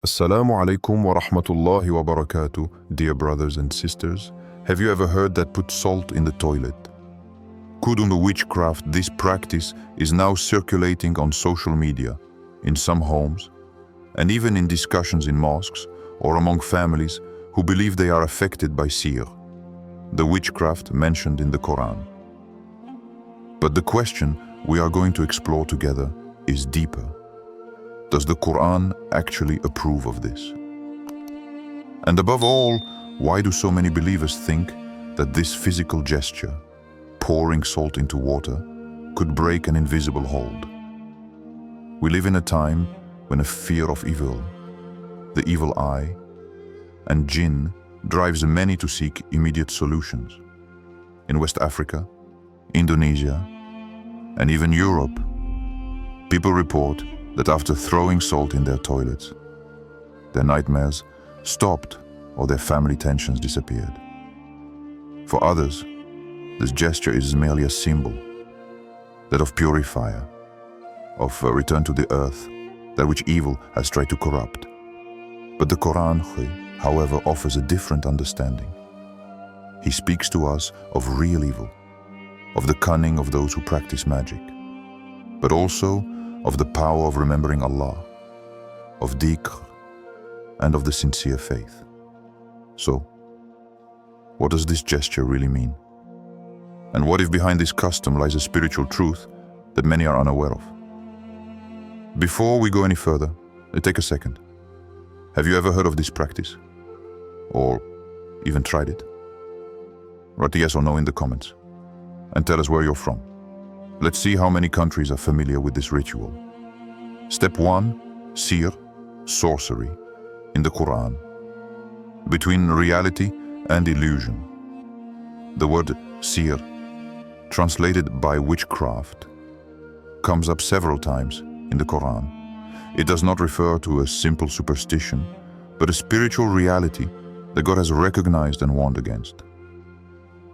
Assalamu alaikum wa rahmatullahi wa barakatuh, dear brothers and sisters. Have you ever heard that put salt in the toilet? According to witchcraft, this practice is now circulating on social media, in some homes, and even in discussions in mosques or among families who believe they are affected by sihr, the witchcraft mentioned in the Quran. But the question we are going to explore together is deeper. Does the Quran actually approve of this? And above all, why do so many believers think that this physical gesture, pouring salt into water, could break an invisible hold? We live in a time when a fear of evil, the evil eye, and jinn drives many to seek immediate solutions. In West Africa, Indonesia, and even Europe, people report that after throwing salt in their toilets, their nightmares stopped or their family tensions disappeared. For others, this gesture is merely a symbol, that of purifier, of a return to the earth, that which evil has tried to corrupt. But the Quran, however, offers a different understanding. He speaks to us of real evil, of the cunning of those who practice magic, but also of the power of remembering Allah, of dhikr, and of the sincere faith. So, what does this gesture really mean? And what if behind this custom lies a spiritual truth that many are unaware of? Before we go any further, take a second. Have you ever heard of this practice? Or even tried it? Write a yes or no in the comments, and tell us where you're from. Let's see how many countries are familiar with this ritual. Step 1. Sihr, sorcery, in the Quran. Between reality and illusion. The word sihr, translated by witchcraft, comes up several times in the Quran. It does not refer to a simple superstition, but a spiritual reality that God has recognized and warned against.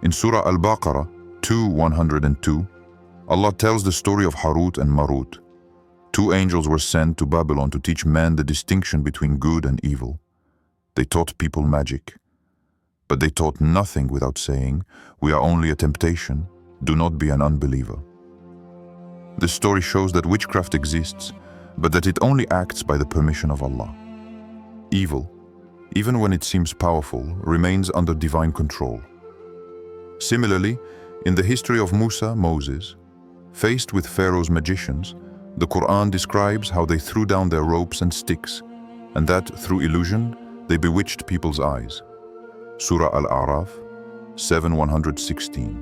In Surah Al-Baqarah 2:102, Allah tells the story of Harut and Marut. Two angels were sent to Babylon to teach men the distinction between good and evil. They taught people magic, but they taught nothing without saying, "We are only a temptation, do not be an unbeliever." This story shows that witchcraft exists, but that it only acts by the permission of Allah. Evil, even when it seems powerful, remains under divine control. Similarly, in the history of Moses, faced with Pharaoh's magicians, the Quran describes how they threw down their ropes and sticks, and that, through illusion, they bewitched people's eyes. Surah Al-A'raf 7:116.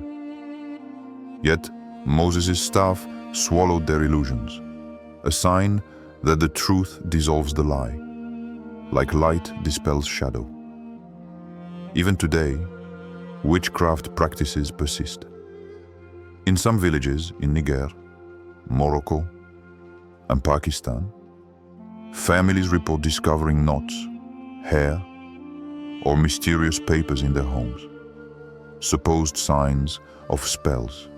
Yet, Moses' staff swallowed their illusions, a sign that the truth dissolves the lie, like light dispels shadow. Even today, witchcraft practices persist. In some villages in Niger, Morocco, and Pakistan, families report discovering knots, hair, or mysterious papers in their homes, supposed signs of spells.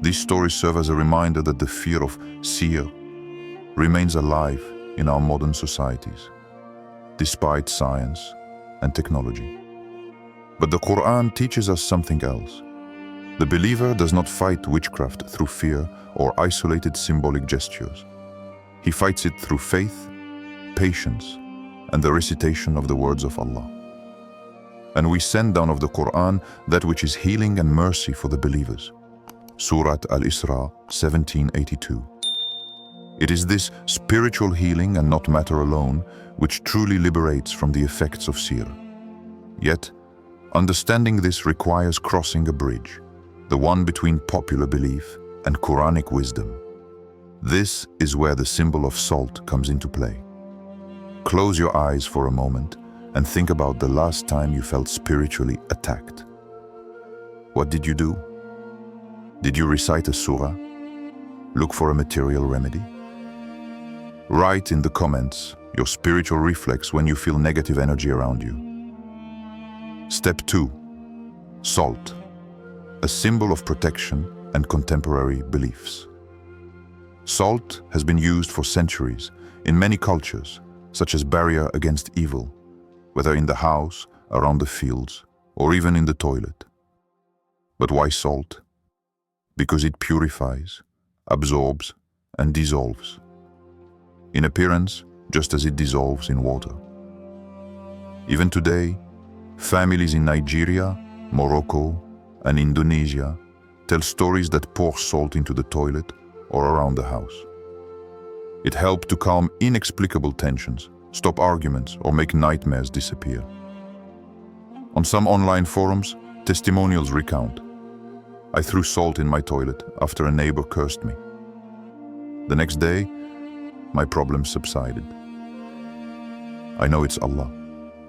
These stories serve as a reminder that the fear of sihr remains alive in our modern societies, despite science and technology. But the Quran teaches us something else. The believer does not fight witchcraft through fear or isolated symbolic gestures. He fights it through faith, patience, and the recitation of the words of Allah. And we send down of the Quran that which is healing and mercy for the believers. Surah Al-Isra 17:82. It is this spiritual healing and not matter alone which truly liberates from the effects of sihr. Yet, understanding this requires crossing a bridge, the one between popular belief and Qur'anic wisdom. This is where the symbol of salt comes into play. Close your eyes for a moment and think about the last time you felt spiritually attacked. What did you do? Did you recite a surah? Look for a material remedy? Write in the comments your spiritual reflex when you feel negative energy around you. Step 2. Salt, a symbol of protection and contemporary beliefs. Salt has been used for centuries in many cultures, such as barrier against evil, whether in the house, around the fields, or even in the toilet. But why salt? Because it purifies, absorbs, and dissolves. In appearance, just as it dissolves in water. Even today, families in Nigeria, Morocco, and Indonesia tell stories that pour salt into the toilet or around the house. It helped to calm inexplicable tensions, stop arguments, or make nightmares disappear. On some online forums, testimonials recount, "I threw salt in my toilet after a neighbor cursed me. The next day, my problems subsided. I know it's Allah,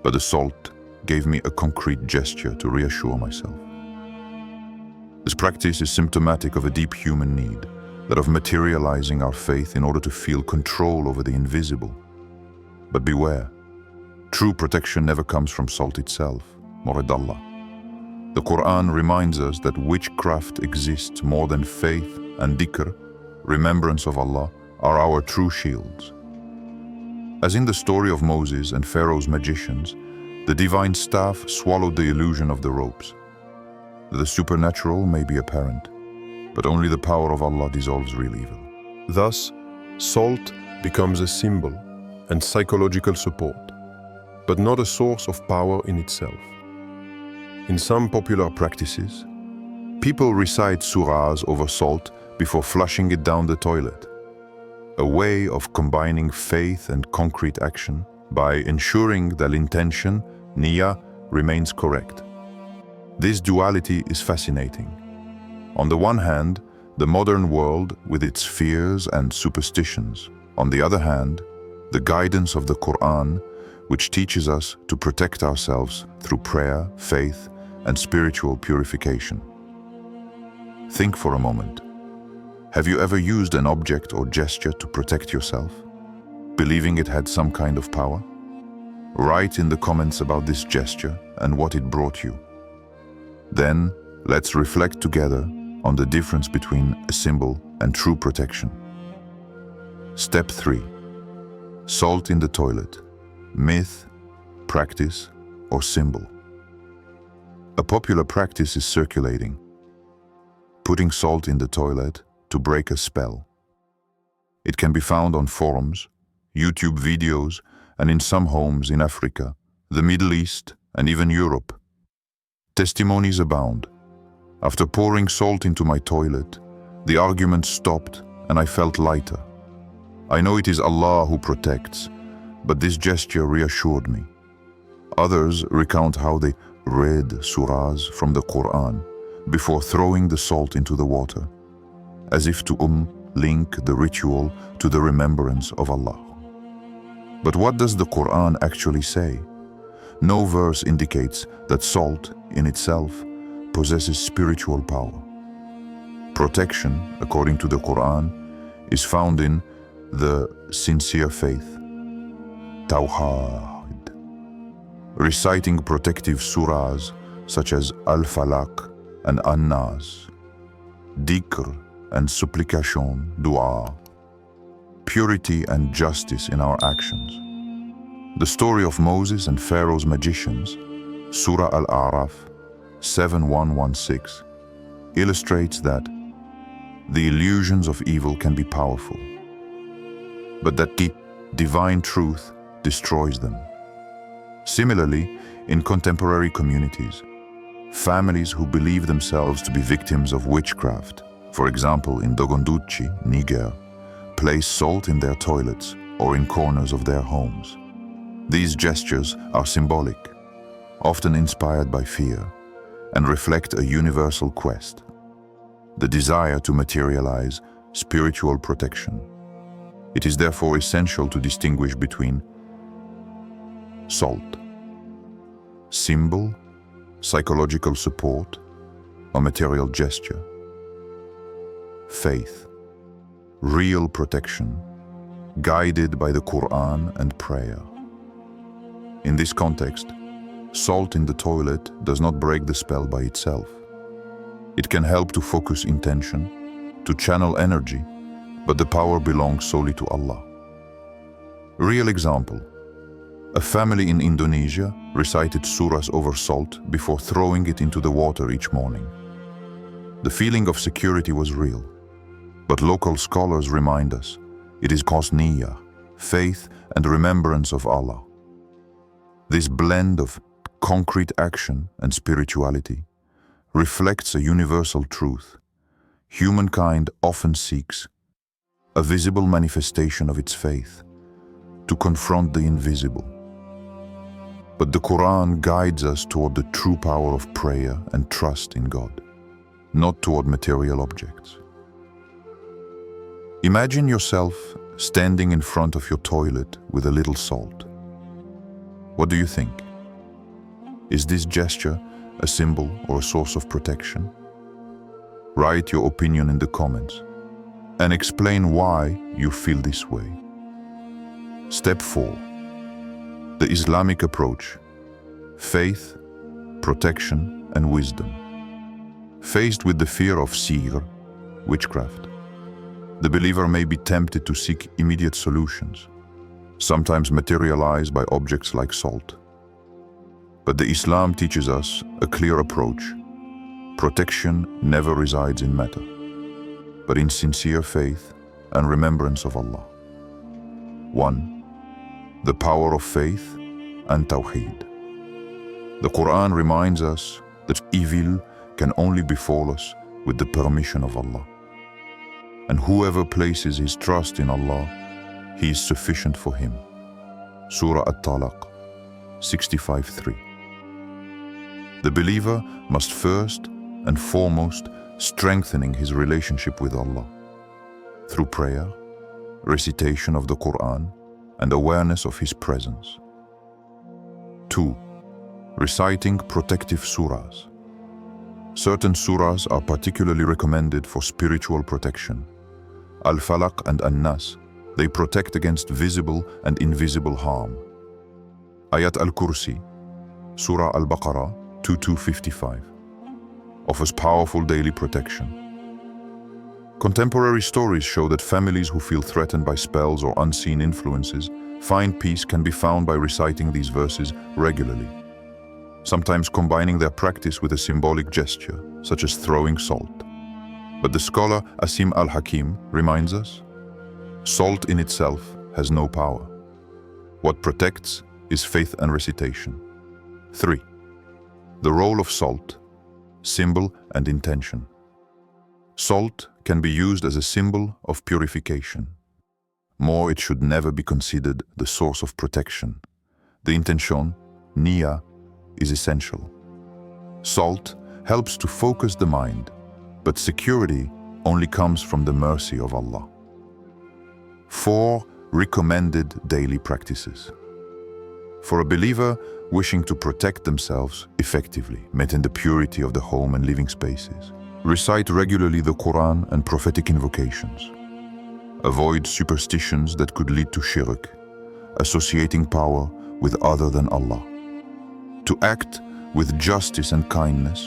but the salt gave me a concrete gesture to reassure myself." This practice is symptomatic of a deep human need, that of materializing our faith in order to feel control over the invisible. But beware, true protection never comes from salt itself, Morid Allah. The Quran reminds us that witchcraft exists more than faith, and dhikr, remembrance of Allah, are our true shields. As in the story of Moses and Pharaoh's magicians, the divine staff swallowed the illusion of the ropes. The supernatural may be apparent, but only the power of Allah dissolves real evil. Thus, salt becomes a symbol and psychological support, but not a source of power in itself. In some popular practices, people recite surahs over salt before flushing it down the toilet, a way of combining faith and concrete action by ensuring that intention, niyyah, remains correct. This duality is fascinating. On the one hand, the modern world with its fears and superstitions. On the other hand, the guidance of the Quran, which teaches us to protect ourselves through prayer, faith, and spiritual purification. Think for a moment. Have you ever used an object or gesture to protect yourself, believing it had some kind of power? Write in the comments about this gesture and what it brought you. Then, let's reflect together on the difference between a symbol and true protection. Step 3. Salt in the toilet. Myth, practice, or symbol. A popular practice is circulating, putting salt in the toilet to break a spell. It can be found on forums, YouTube videos, and in some homes in Africa, the Middle East, and even Europe. Testimonies abound. After pouring salt into my toilet, the argument stopped and I felt lighter. I know it is Allah who protects, but this gesture reassured me. Others recount how they read surahs from the Quran before throwing the salt into the water, as if to link the ritual to the remembrance of Allah. But what does the Quran actually say? No verse indicates that salt in itself possesses spiritual power. Protection, according to the Quran, is found in the sincere faith, Tawhid. Reciting protective surahs such as Al-Falaq and An-Nas, dhikr and supplication, dua, purity and justice in our actions. The story of Moses and Pharaoh's magicians, Surah Al-A'raf 7:1-16, illustrates that the illusions of evil can be powerful, but that the divine truth destroys them. Similarly, in contemporary communities, families who believe themselves to be victims of witchcraft, for example in Dogonduchi, Niger, place salt in their toilets or in corners of their homes. These gestures are symbolic, often inspired by fear, and reflect a universal quest, the desire to materialize spiritual protection. It is therefore essential to distinguish between salt, symbol, psychological support, or material gesture; faith, real protection, guided by the Quran and prayer. In this context, salt in the toilet does not break the spell by itself. It can help to focus intention, to channel energy, but the power belongs solely to Allah. Real example. A family in Indonesia recited surahs over salt before throwing it into the water each morning. The feeling of security was real, but local scholars remind us it is called niyyah, faith and remembrance of Allah. This blend of concrete action and spirituality reflects a universal truth. Humankind often seeks a visible manifestation of its faith to confront the invisible. But the Quran guides us toward the true power of prayer and trust in God, not toward material objects. Imagine yourself standing in front of your toilet with a little salt. What do you think? Is this gesture a symbol or a source of protection? Write your opinion in the comments and explain why you feel this way. Step 4. The Islamic approach: faith, protection, and wisdom. Faced with the fear of sihr, witchcraft, the believer may be tempted to seek immediate solutions, sometimes materialized by objects like salt. But the Islam teaches us a clear approach. Protection never resides in matter, but in sincere faith and remembrance of Allah. 1. The power of faith and Tawheed. The Quran reminds us that evil can only befall us with the permission of Allah. And whoever places his trust in Allah, He is sufficient for him. Surah At-Talaq 65:3. The believer must first and foremost strengthening his relationship with Allah through prayer, recitation of the Quran, and awareness of His presence. 2. Reciting protective surahs. Certain surahs are particularly recommended for spiritual protection. Al-Falaq and An-Nas, they protect against visible and invisible harm. Ayat al-Kursi, Surah Al-Baqarah 2255, offers powerful daily protection. Contemporary stories show that families who feel threatened by spells or unseen influences find peace can be found by reciting these verses regularly, sometimes combining their practice with a symbolic gesture, such as throwing salt. But the scholar Asim al-Hakim reminds us, salt in itself has no power. What protects is faith and recitation. 3. The role of salt, symbol and intention. Salt can be used as a symbol of purification. More, it should never be considered the source of protection. The intention, niyyah, is essential. Salt helps to focus the mind, but security only comes from the mercy of Allah. 4. Recommended daily practices. For a believer wishing to protect themselves effectively, maintain the purity of the home and living spaces, recite regularly the Quran and prophetic invocations. Avoid superstitions that could lead to shirk, associating power with other than Allah. To act with justice and kindness,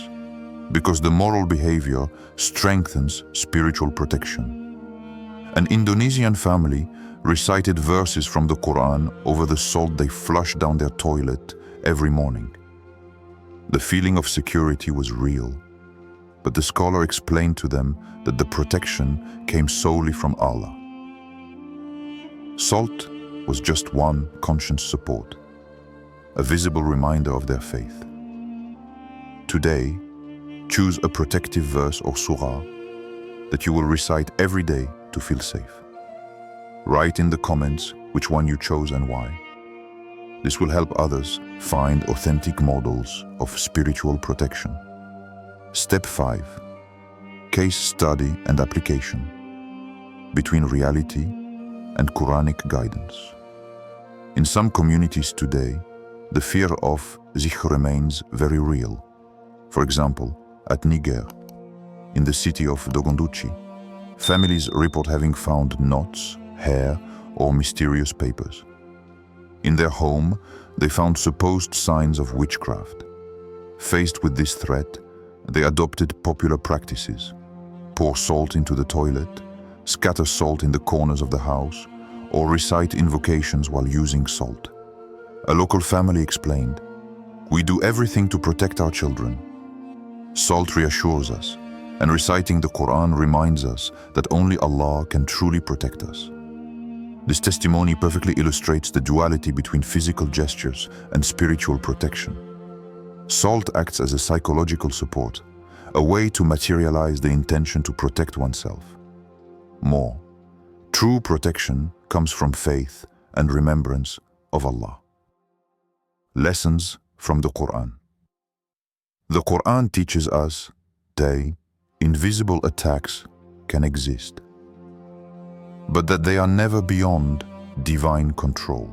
because the moral behavior strengthens spiritual protection. An Indonesian family recited verses from the Quran over the salt they flushed down their toilet every morning. The feeling of security was real, but the scholar explained to them that the protection came solely from Allah. Salt was just one conscious support, a visible reminder of their faith. Today, choose a protective verse or surah that you will recite every day to feel safe. Write in the comments which one you chose and why. This will help others find authentic models of spiritual protection. Step 5. Case study and application between reality and Quranic guidance. In some communities today, the fear of dhikr remains very real. For example, at Niger, in the city of Dogonduchi, families report having found knots, hair, or mysterious papers. In their home, they found supposed signs of witchcraft. Faced with this threat, they adopted popular practices: pour salt into the toilet, scatter salt in the corners of the house, or recite invocations while using salt. A local family explained, "We do everything to protect our children." Salt reassures us, and reciting the Quran reminds us that only Allah can truly protect us. This testimony perfectly illustrates the duality between physical gestures and spiritual protection. Salt acts as a psychological support, a way to materialize the intention to protect oneself. More, true protection comes from faith and remembrance of Allah. Lessons from the Quran. The Quran teaches us that invisible attacks can exist, but that they are never beyond divine control.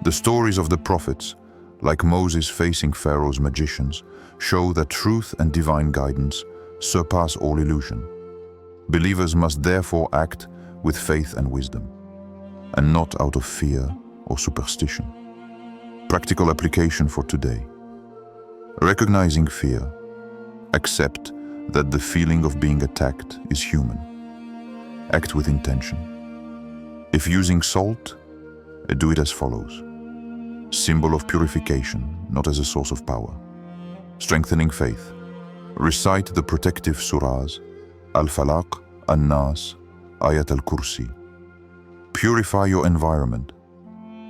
The stories of the prophets, like Moses facing Pharaoh's magicians, show that truth and divine guidance surpass all illusion. Believers must therefore act with faith and wisdom, and not out of fear or superstition. Practical application for today. Recognizing fear, accept that the feeling of being attacked is human. Act with intention. If using salt, do it as follows. Symbol of purification, not as a source of power. Strengthening faith. Recite the protective surahs, Al-Falaq, An-Nas, Ayat al-Kursi. Purify your environment,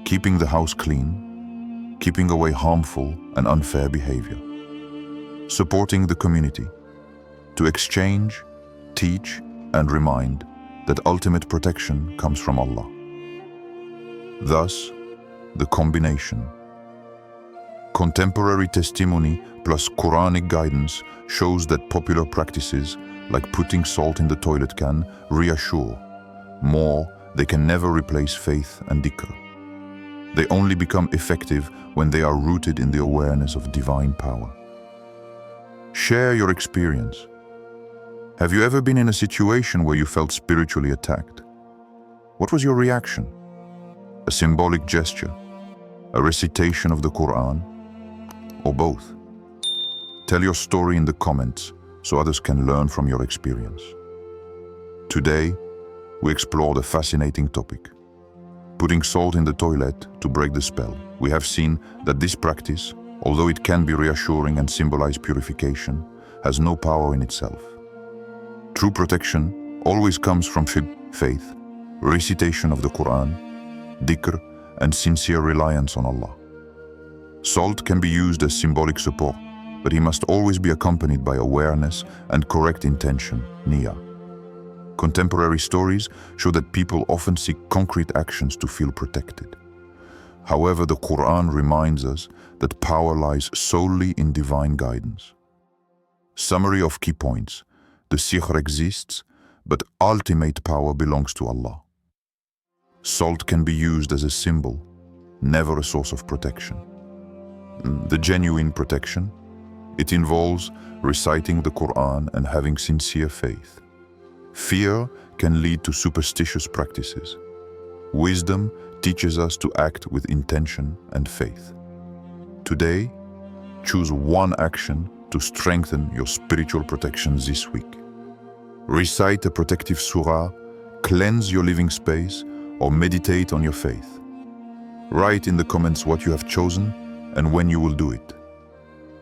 keeping the house clean, keeping away harmful and unfair behavior. Supporting the community, to exchange, teach, and remind that ultimate protection comes from Allah. Thus, the combination. Contemporary testimony plus Quranic guidance shows that popular practices, like putting salt in the toilet, can reassure. More, they can never replace faith and dhikr. They only become effective when they are rooted in the awareness of divine power. Share your experience. Have you ever been in a situation where you felt spiritually attacked? What was your reaction? A symbolic gesture? A recitation of the Quran? Or both? Tell your story in the comments so others can learn from your experience. Today, we explored a fascinating topic. Putting salt in the toilet to break the spell. We have seen that this practice, although it can be reassuring and symbolize purification, has no power in itself. True protection always comes from faith, recitation of the Quran, dhikr, and sincere reliance on Allah. Salt can be used as symbolic support, but it must always be accompanied by awareness and correct intention, niyyah. Contemporary stories show that people often seek concrete actions to feel protected. However, the Quran reminds us that power lies solely in divine guidance. Summary of key points. The sihr exists, but ultimate power belongs to Allah. Salt can be used as a symbol, never a source of protection. The genuine protection, it involves reciting the Quran and having sincere faith. Fear can lead to superstitious practices. Wisdom teaches us to act with intention and faith. Today, choose one action to strengthen your spiritual protections this week. Recite a protective surah, cleanse your living space, or meditate on your faith. Write in the comments what you have chosen and when you will do it.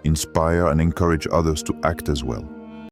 Inspire and encourage others to act as well.